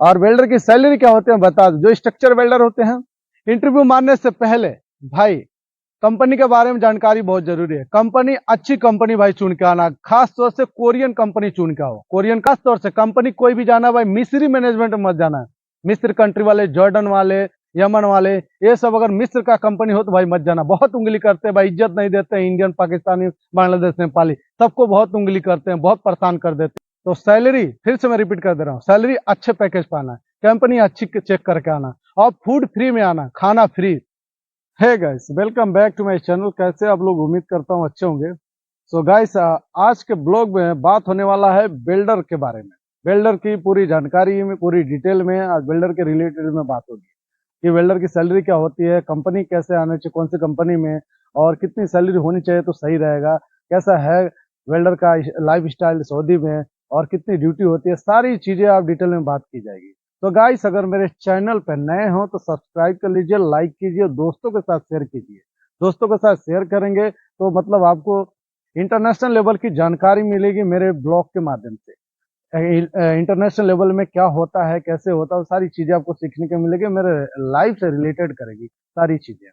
और वेल्डर की सैलरी क्या होती है बता दो। जो स्ट्रक्चर वेल्डर होते हैं, इंटरव्यू मारने से पहले भाई कंपनी के बारे में जानकारी बहुत जरूरी है। कंपनी अच्छी कंपनी भाई चुन के आना, खास तौर से कोरियन कंपनी चुन के आओ। कोरियन खास तौर से कंपनी कोई भी जाना भाई, मिस्री मैनेजमेंट में मत जाना है। मिस्र कंट्री वाले, जॉर्डन वाले, यमन वाले, ये सब अगर मिस्र का कंपनी हो तो भाई मत जाना। बहुत उंगली करते हैं भाई, इज्जत नहीं देते हैं। इंडियन, पाकिस्तानी, बांग्लादेश, नेपाली सबको बहुत उंगली करते हैं, बहुत परेशान कर देते हैं। तो सैलरी फिर से मैं रिपीट कर दे रहा हूँ, सैलरी अच्छे पैकेज पाना है, कंपनी अच्छी चेक करके आना, और फूड फ्री में आना, खाना फ्री। है guys, welcome back to my channel. कैसे आप लोग, उम्मीद करता हूँ अच्छे होंगे। सो गाइस, आज के ब्लॉग में बात होने वाला है बिल्डर के बारे में। बिल्डर की पूरी जानकारी में, पूरी डिटेल में आज बिल्डर के रिलेटेड में बात होगी कि वेल्डर की सैलरी क्या होती है, कंपनी कैसे आना चाहिए, कौन सी कंपनी में, और कितनी सैलरी होनी चाहिए तो सही रहेगा, कैसा है वेल्डर का लाइफ स्टाइल सऊदी में, और कितनी ड्यूटी होती है, सारी चीजें आप डिटेल में बात की जाएगी। तो गाइस, अगर मेरे चैनल पर नए हो तो सब्सक्राइब कर लीजिए, लाइक कीजिए, दोस्तों के साथ शेयर कीजिए। दोस्तों के साथ शेयर करेंगे तो मतलब आपको इंटरनेशनल लेवल की जानकारी मिलेगी मेरे ब्लॉग के माध्यम से। इंटरनेशनल लेवल में क्या होता है, कैसे होता है, सारी चीजें आपको सीखने को मिलेगी, मेरे लाइफ से रिलेटेड करेगी सारी चीजें।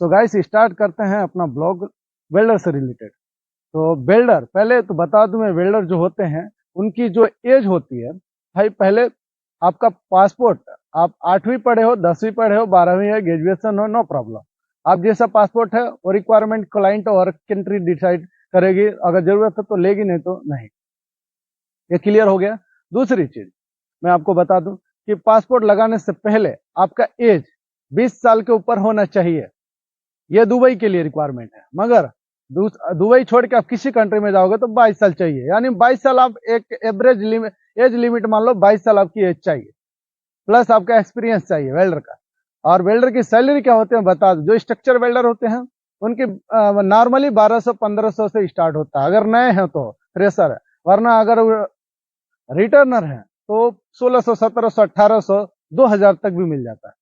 सो गाइस, स्टार्ट करते हैं अपना ब्लॉग वेल्डर से रिलेटेड। तो वेल्डर, पहले तो बता दूं मैं, वेल्डर जो होते हैं उनकी जो एज होती है भाई, पहले आपका पासपोर्ट, आप 8वीं पढ़े हो, 10वीं पढ़े हो, 12वीं है, ग्रेजुएशन हो, नो प्रॉब्लम। आप जैसा पासपोर्ट है वो रिक्वायरमेंट क्लाइंट और कंट्री डिसाइड करेगी, अगर जरूरत है तो लेगी, नहीं तो नहीं। ये क्लियर हो गया। दूसरी चीज मैं आपको बता दूं कि पासपोर्ट लगाने से पहले आपका एज 20 साल के ऊपर होना चाहिए। ये दुबई के लिए रिक्वायरमेंट है, मगर दुबई छोड़ के आप किसी कंट्री में जाओगे तो 22 साल चाहिए। यानी 22 साल आप एक एवरेज एज लिमिट मान लो, 22 साल आपकी एज चाहिए, प्लस आपका एक्सपीरियंस चाहिए वेल्डर का। और वेल्डर की सैलरी क्या होती है बता दो। जो स्ट्रक्चर वेल्डर होते हैं उनकी नॉर्मली 1200-1500 से स्टार्ट होता है, अगर नए हैं तो, फ्रेशर है। वरना अगर रिटर्नर है तो 1600, 1700, 1800, 2000 तक भी मिल जाता है।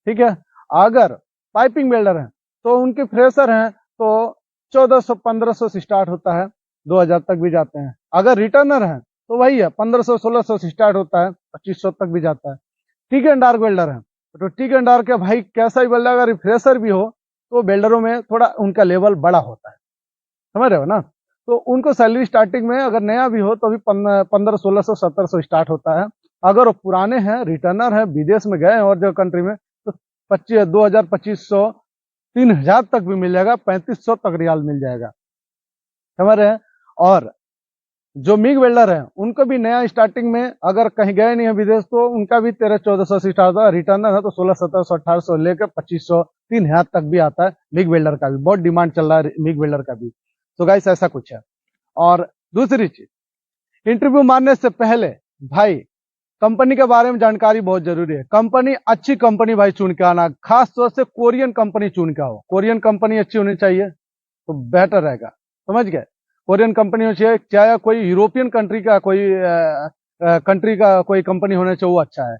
ठीक है। अगर पाइपिंग वेल्डर है तो उनके फ्रेशर हैं तो 1400, 1500 से स्टार्ट होता है, 2000 तक भी जाते हैं। अगर रिटर्नर है तो वही है, 1500, 1600 से स्टार्ट होता है, 2500 तक भी जाता है। टिक एंड डार्क वेल्डर है तो टिक एंड डार्क है भाई, कैसा ही वेल्डर अगर फ्रेशर भी हो तो वेल्डरों में थोड़ा उनका लेवल बड़ा होता है, समझ रहे हो ना। तो उनको सैलरी स्टार्टिंग में, अगर नया भी हो तो भी 1500, 1600, 1700 स्टार्ट होता है। अगर वो पुराने हैं, रिटर्नर है, विदेश में गए हैं और जो कंट्री में, तो 25, 2000, 2500, 3000 तक भी मिल जाएगा, 3500 तक रियाल मिल जाएगा, समझ रहे हैं। और जो मिग वेल्डर है उनको भी नया स्टार्टिंग में, अगर कहीं गए नहीं है विदेश, तो उनका भी 1300-1400 से स्टार्ट होता है। रिटर्नर है तो 1600-1700, 1800 लेकर 2500, 3000 तक भी आता है। मिग वेल्डर का भी बहुत डिमांड चल रहा है, मिग वेल्डर का भी। तो गाइस, ऐसा कुछ है। और दूसरी चीज, इंटरव्यू मारने से पहले भाई कंपनी के बारे में जानकारी बहुत जरूरी है। कंपनी अच्छी कंपनी भाई चुन के आना, खास तौर से कोरियन कंपनी चुन के आओ। कोरियन कंपनी अच्छी होनी चाहिए तो बेटर रहेगा, समझ गए। कोरियन कंपनी होनी चाहिए, चाहे कोई यूरोपियन कंट्री का कोई कंट्री का कोई कंपनी होना चाहिए, वो अच्छा है।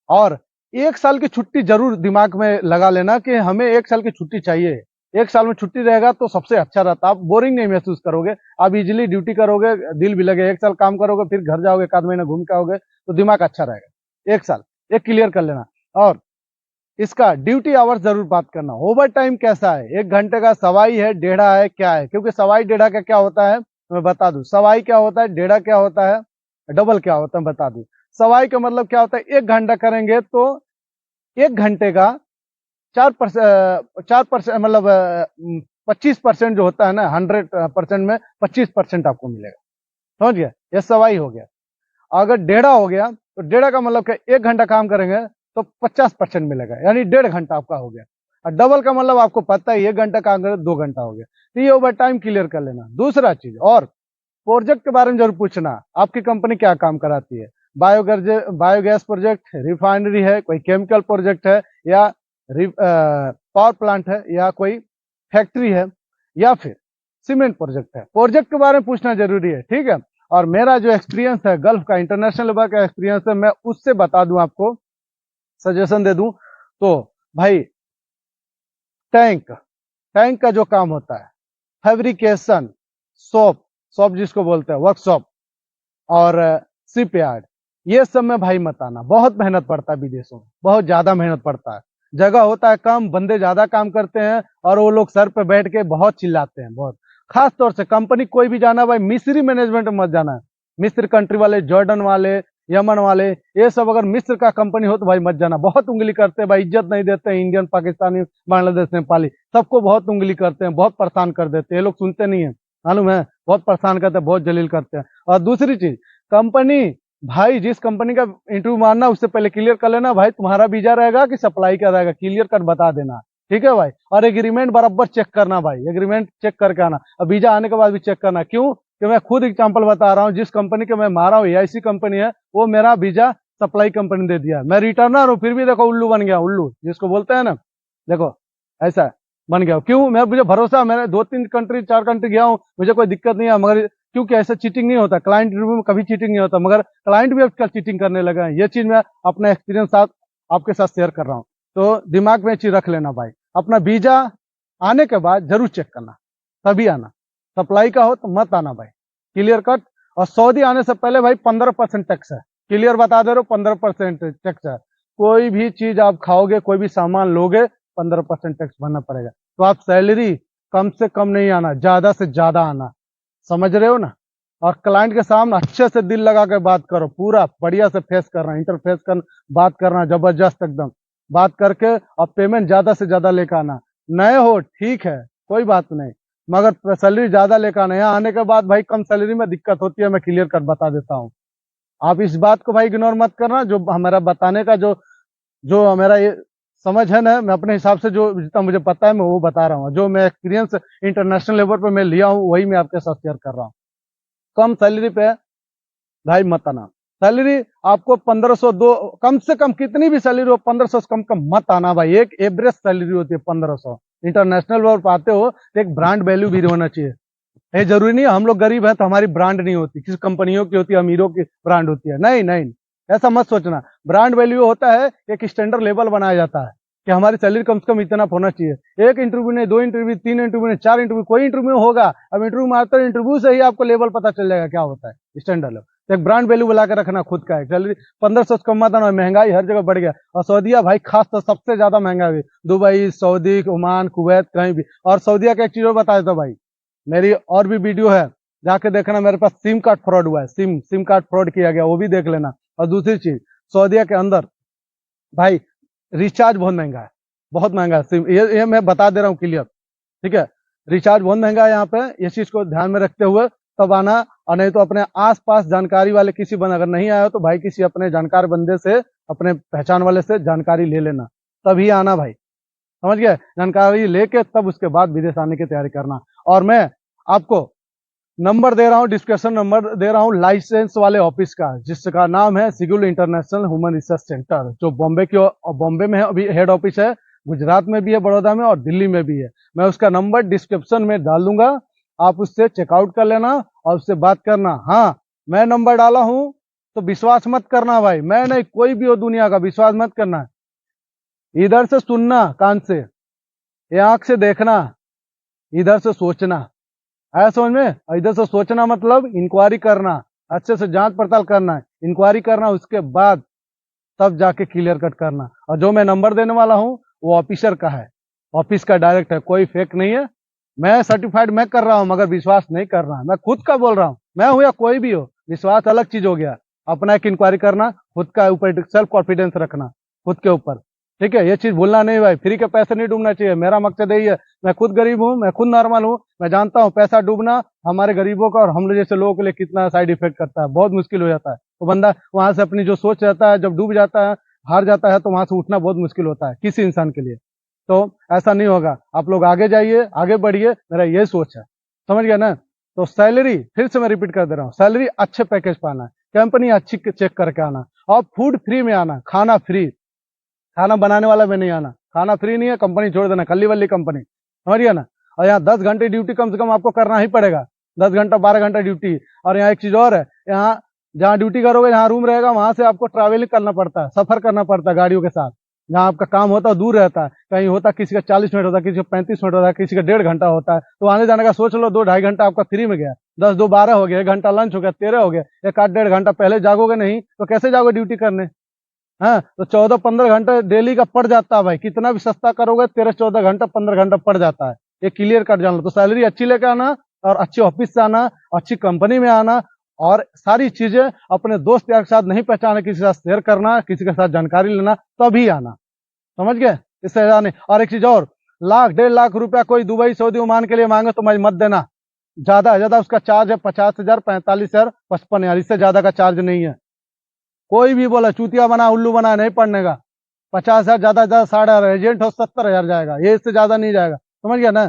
और 1 साल की छुट्टी जरूर दिमाग में लगा लेना कि हमें 1 साल की छुट्टी चाहिए। 1 साल में छुट्टी रहेगा तो सबसे अच्छा रहता, आप बोरिंग नहीं महसूस करोगे, आप इजीली ड्यूटी करोगे, दिल भी लगे। 1 साल काम करोगे, फिर घर जाओगे, 1 आध महीना घूम के आओगे तो दिमाग अच्छा रहेगा। 1 साल, एक क्लियर कर लेना। और इसका ड्यूटी आवर्स जरूर बात करना। ओवर टाइम कैसा है, 1 घंटे का, सवाई है, डेढ़ा है, क्या है। क्योंकि सवाई डेढ़ा का क्या होता है मैं बता दूं। सवाई क्या होता है, डेढ़ा क्या होता है, डबल क्या होता है बता दूं। सवाई का मतलब क्या होता है, 1 घंटा करेंगे तो 1 घंटे का 4% मतलब 25% जो होता है ना, 100% में 25% आपको मिलेगा, समझ गया। ये सवाई हो गया। अगर डेढ़ा हो गया तो डेढ़ा का मतलब क्या, 1 घंटा काम करेंगे तो 50% मिलेगा, यानी 1.5 घंटा आपका हो गया। और डबल का मतलब आपको पता है, 1 घंटा काम करें 2 घंटा हो गया। तो ये ओवर टाइम क्लियर कर लेना। दूसरा चीज, और प्रोजेक्ट के बारे में जरूर पूछना, आपकी कंपनी क्या काम कराती है। बायोगैस प्रोजेक्ट, रिफाइनरी है, कोई केमिकल प्रोजेक्ट है, या पावर प्लांट है, या कोई फैक्ट्री है, या फिर सीमेंट प्रोजेक्ट है। प्रोजेक्ट के बारे में पूछना जरूरी है, ठीक है। और मेरा जो एक्सपीरियंस है गल्फ का, इंटरनेशनल लेवल का एक्सपीरियंस है, मैं उससे बता दूं आपको, सजेशन दे दूं तो भाई, टैंक टैंक का जो काम होता है, फैब्रिकेशन, शॉप शॉप जिसको बोलते हैं वर्कशॉप, और शिप यार्ड, ये सब में भाई मत आना, बहुत मेहनत पड़ता है विदेशों में, बहुत ज्यादा मेहनत पड़ता है। जगह होता है कम, बंदे ज्यादा काम करते हैं और वो लोग सर पे बैठ के बहुत चिल्लाते हैं बहुत। खास तौर से कंपनी कोई भी जाना भाई, मिस्री मैनेजमेंट में मत जाना है। मिस्र कंट्री वाले, जॉर्डन वाले, यमन वाले, ये सब अगर मिस्र का कंपनी हो तो भाई मत जाना। बहुत उंगली करते हैं भाई, इज्जत नहीं देते हैं। इंडियन, पाकिस्तानी, बांग्लादेश, नेपाली, सबको बहुत उंगली करते हैं, बहुत परेशान कर देते हैं। ये लोग सुनते नहीं है, मालूम है, बहुत परेशान करते हैं, बहुत जलील करते हैं। और दूसरी चीज, कंपनी भाई जिस कंपनी का इंटरव्यू मारना उससे पहले क्लियर कर लेना भाई, तुम्हारा वीजा रहेगा कि सप्लाई का रहेगा, क्लियर कर बता देना। ठीक है भाई। और एग्रीमेंट बराबर चेक करना भाई, एग्रीमेंट चेक करके आना। और वीजा आने के बाद भी चेक करना। क्यों? कि मैं खुद एग्जांपल बता रहा हूँ, जिस कंपनी के मैं मारा हूँ, एआईसी कंपनी है, वो मेरा वीजा सप्लाई कंपनी दे दिया। मैं रिटर्नर हूँ, फिर भी देखो उल्लू बन गया, उल्लू जिसको बोलते हैं ना, देखो ऐसा बन गया। क्यों? मैं, मुझे भरोसा, मैंने 2-3 कंट्री 4 कंट्री गया हूँ, मुझे कोई दिक्कत नहीं है। मगर क्योंकि ऐसा चीटिंग नहीं होता, क्लाइंट इंटरव्यू में कभी चीटिंग नहीं होता, मगर क्लाइंट भी आजकल चीटिंग करने लगा है। ये चीज मैं अपना एक्सपीरियंस साथ आपके साथ शेयर कर रहा हूँ, तो दिमाग में चीज रख लेना भाई। अपना वीजा आने के बाद जरूर चेक करना, तभी आना। सप्लाई का हो तो मत आना भाई, क्लियर कट। और सऊदी आने से पहले भाई 15% टैक्स है, क्लियर बता दे रहे हो, 15% टैक्स है। कोई भी चीज आप खाओगे, कोई भी सामान लोगे, 15% टैक्स भरना पड़ेगा। तो आप सैलरी कम से कम नहीं आना, ज्यादा से ज्यादा आना, समझ रहे हो ना। और क्लाइंट के सामने अच्छे से दिल लगा के बात करो, पूरा बढ़िया से फेस करना, इंटरफेस कर बात करना, जबरदस्त एकदम बात करके। और पेमेंट ज्यादा से ज्यादा लेकर आना। नए हो ठीक है, कोई बात नहीं, मगर सैलरी ज्यादा लेकर आना। यहाँ आने के बाद भाई कम सैलरी में दिक्कत होती है, मैं क्लियर कर बता देता हूँ। आप इस बात को भाई इग्नोर मत करना। जो हमारा बताने का जो जो मेरा ये समझ है ना, मैं अपने हिसाब से जो जितना मुझे पता है मैं वो बता रहा हूँ। जो मैं एक्सपीरियंस इंटरनेशनल लेवल पे मैं लिया हूँ, वही मैं आपके साथ शेयर कर रहा हूँ। कम सैलरी पे भाई मत आना। सैलरी आपको 1500 दो, कम से कम कितनी भी सैलरी हो, 1500 से कम कम मत आना भाई। एक एवरेज सैलरी होती है 1500। इंटरनेशनल लेवल पर आते हो तो एक ब्रांड वैल्यू भी होना चाहिए। ये जरूरी नहीं है हम लोग गरीब हैं तो हमारी ब्रांड नहीं होती, किसी कंपनियों की होती है, अमीरों की ब्रांड होती है। नहीं नहीं, ऐसा मत सोचना। ब्रांड वैल्यू होता है, एक स्टैंडर्ड लेवल बनाया जाता है कि हमारी सैलरी कम से कम इतना होना चाहिए। एक इंटरव्यू नहीं, 2 इंटरव्यू, 3 इंटरव्यू नहीं, 4 इंटरव्यू, कोई इंटरव्यू होगा। अब इंटरव्यू में आते इंटरव्यू से ही आपको लेवल पता चल जाएगा क्या होता है स्टैंडर्ड लेवल। तो एक ब्रांड वैल्यू बना के रखना खुद का है। सैलरी 1500 से कम मत आना। महंगाई हर जगह बढ़ गया, और सऊदीया भाई खास तो सबसे ज्यादा महंगा है। दुबई, सऊदी, ओमान, कुवैत, कहीं भी। और सऊदीया का एक चीज और बता देता भाई, मेरी और भी वीडियो है, जाके देखना। मेरे पास सिम कार्ड फ्रॉड हुआ है, सिम कार्ड फ्रॉड किया गया, वो भी देख लेना। और दूसरी चीज, सऊदीया के अंदर भाई रिचार्ज बहुत महंगा है, बहुत महंगा है सिम। ये मैं बता दे रहा हूँ क्लियर, ठीक है। रिचार्ज बहुत महंगा है यहाँ पे, इस चीज को ध्यान में रखते हुए तब आना। और नहीं तो अपने आसपास जानकारी वाले किसी बंद, अगर नहीं आया हो तो भाई किसी अपने जानकार बंदे से, अपने पहचान वाले से जानकारी ले लेना, तभी आना भाई, समझ गए। जानकारी लेके तब उसके बाद विदेश आने की तैयारी करना। और मैं आपको नंबर दे रहा हूँ, डिस्कशन नंबर दे रहा हूँ लाइसेंस वाले ऑफिस का, जिसका नाम है सिगुल इंटरनेशनल ह्यूमन रिसर्च सेंटर, जो बॉम्बे में है, अभी हेड ऑफिस है। गुजरात में भी है, बड़ौदा में, और दिल्ली में भी है। मैं उसका नंबर डिस्क्रिप्शन में डाल दूंगा, आप उससे चेकआउट कर लेना और उससे बात करना। हाँ, मैं नंबर डाला हूँ तो विश्वास मत करना भाई, मैं नहीं, कोई भी हो दुनिया का, विश्वास मत करना। इधर से सुनना कान से, ये आंख से देखना, इधर से सोचना, आया समझ में। और इधर से सोचना मतलब इंक्वायरी करना, अच्छे से जांच पड़ताल करना, इंक्वायरी करना, उसके बाद तब जाके क्लियर कट करना। और जो मैं नंबर देने वाला हूँ वो ऑफिसर का है, ऑफिस का डायरेक्ट है, कोई फेक नहीं है। मैं सर्टिफाइड मैं कर रहा हूँ, मगर विश्वास नहीं कर रहा, मैं खुद का बोल रहा हूँ। मैं हूँ या कोई भी हो, विश्वास अलग चीज हो गया। अपना एक इंक्वायरी करना, खुद का ऊपर सेल्फ कॉन्फिडेंस रखना खुद के ऊपर, ठीक है। ये चीज भूलना नहीं भाई, फ्री के पैसे नहीं डूबना चाहिए, मेरा मकसद यही है। मैं खुद गरीब हूँ, मैं खुद नॉर्मल हूँ, मैं जानता हूँ पैसा डूबना हमारे गरीबों का और हम जैसे लोगों के लिए कितना साइड इफेक्ट करता है, बहुत मुश्किल हो जाता है। तो बंदा वहां से अपनी जो सोच रहता है, जब डूब जाता है, हार जाता है, तो वहां से उठना बहुत मुश्किल होता है किसी इंसान के लिए। तो ऐसा नहीं होगा, आप लोग आगे जाइए, आगे बढ़िए, मेरा ये सोच है, समझ गया ना। तो सैलरी फिर से मैं रिपीट कर दे रहा हूँ, सैलरी अच्छे पैकेज पर आना, कंपनी अच्छी चेक करके आना, और फूड फ्री में आना, खाना फ्री, खाना बनाने वाला में नहीं आना। खाना फ्री नहीं है, कंपनी छोड़ देना, खल्ली वल्ली कंपनी, समझ गया ना। और यहाँ 10 घंटे ड्यूटी कम से कम आपको करना ही पड़ेगा, 10 घंटा 12 घंटा ड्यूटी। और यहाँ एक चीज और है, यहाँ जहाँ ड्यूटी करोगे, जहाँ रूम रहेगा, वहां से आपको ट्रैवलिंग करना पड़ता है, सफर करना पड़ता है गाड़ियों के साथ। जहाँ आपका काम होता है दूर रहता है, कहीं होता किसी का 40 मिनट होता है, किसी का 35 मिनट होता है, किसी का 1.5 घंटा होता है। तो आने जाने का सोच लो, 2-2.5 घंटा आपका फ्री में गया। 10 2 12 हो गया, 1 घंटा लंच हो गया, 13 हो गया, एक आध 1.5 घंटा पहले जागोगे नहीं तो कैसे जाओगे ड्यूटी करने? हाँ, तो 14-15 घंटे डेली का पड़ जाता है भाई, कितना भी सस्ता करोगे 13-14 घंटा 15 घंटा पड़ जाता है। ये क्लियर कट जान लो। तो सैलरी अच्छी लेके आना और अच्छी ऑफिस से आना, अच्छी कंपनी में आना, और सारी चीजें अपने दोस्त यार के साथ नहीं पहचाने, किसी के साथ शेयर करना, किसी के साथ जानकारी लेना, तभी आना। समझ गए? इससे ज्यादा नहीं। और एक चीज और, 1,00,000 1,50,000 रुपया कोई दुबई सऊदी ओमान के लिए मांगे तो मत देना। ज्यादा है ज्यादा उसका चार्ज है 50,000 45,000 55,000, इससे ज्यादा का चार्ज नहीं है। कोई भी बोला चूतिया बना उल्लू बना नहीं पढ़ने का। 50,000 ज्यादा ज्यादा 60,000, एजेंट हो 70,000 जाएगा, ये इससे ज्यादा नहीं जाएगा। समझ गया ना?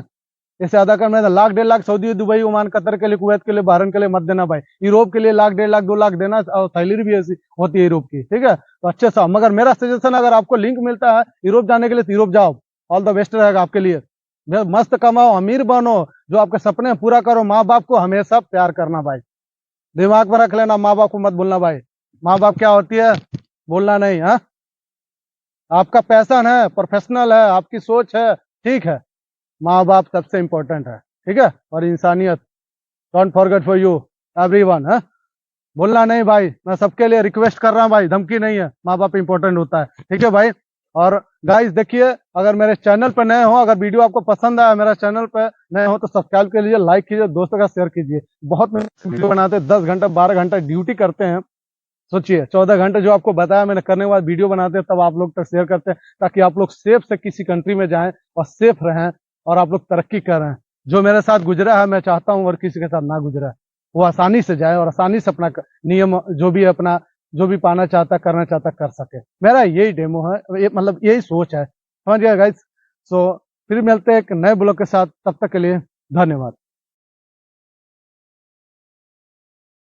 इससे ज्यादा कर मैं 1,00,000 1,50,000 सऊदी दुबई ओमान कतर के लिए कुवैत के लिए बहरीन के लिए मत देना भाई। यूरोप के लिए 1,00,000 1,50,000 2,00,000 देना, और सैलरी भी ऐसी होती है यूरोप की, ठीक है? तो अच्छे से, मगर मेरा सजेशन, अगर आपको लिंक मिलता है यूरोप जाने के लिए तो यूरोप जाओ, ऑल द बेस्ट रहेगा आपके लिए। मस्त कमाओ, अमीर बनो, जो आपके सपने पूरा करो। माँ बाप को हमेशा प्यार करना भाई, दिमाग में रख लेना, माँ बाप को मत भूलना भाई। माँ बाप क्या होती है बोलना नहीं। हाँ, आपका पैशन है, प्रोफेशनल है, आपकी सोच है, ठीक है, माँ बाप सबसे इंपॉर्टेंट है, ठीक है? और इंसानियत, don't forget for you everyone. है, बोलना नहीं भाई, मैं सबके लिए रिक्वेस्ट कर रहा हूँ भाई, धमकी नहीं है, माँ बाप इंपॉर्टेंट होता है, ठीक है भाई? और गाइस देखिए, अगर मेरे चैनल पर नए हो, अगर वीडियो आपको पसंद आया, मेरा चैनल पे नए हो तो सब्सक्राइब कर लीजिए, लाइक कीजिए, दोस्तों का शेयर कीजिए। बहुत वीडियो बनाते हैं, 10 घंटा 12 घंटा ड्यूटी करते हैं। सोचिए 14 घंटे जो आपको बताया मैंने करने के बाद वीडियो बनाते हैं, तब आप लोग तक शेयर करते हैं, ताकि आप लोग सेफ से किसी कंट्री में जाएं और सेफ रहें, और आप लोग तरक्की कर रहे हैं। जो मेरे साथ गुजरा है, मैं चाहता हूं और किसी के साथ ना गुजरा, वो आसानी से जाए और आसानी से अपना नियम जो भी है, अपना जो भी पाना चाहता करना चाहता कर सके। मेरा यही डेमो है, मतलब यही सोच है। समझ गया गाइस? सो फिर मिलते हैं एक नए ब्लॉग के साथ, तब तक के लिए धन्यवाद।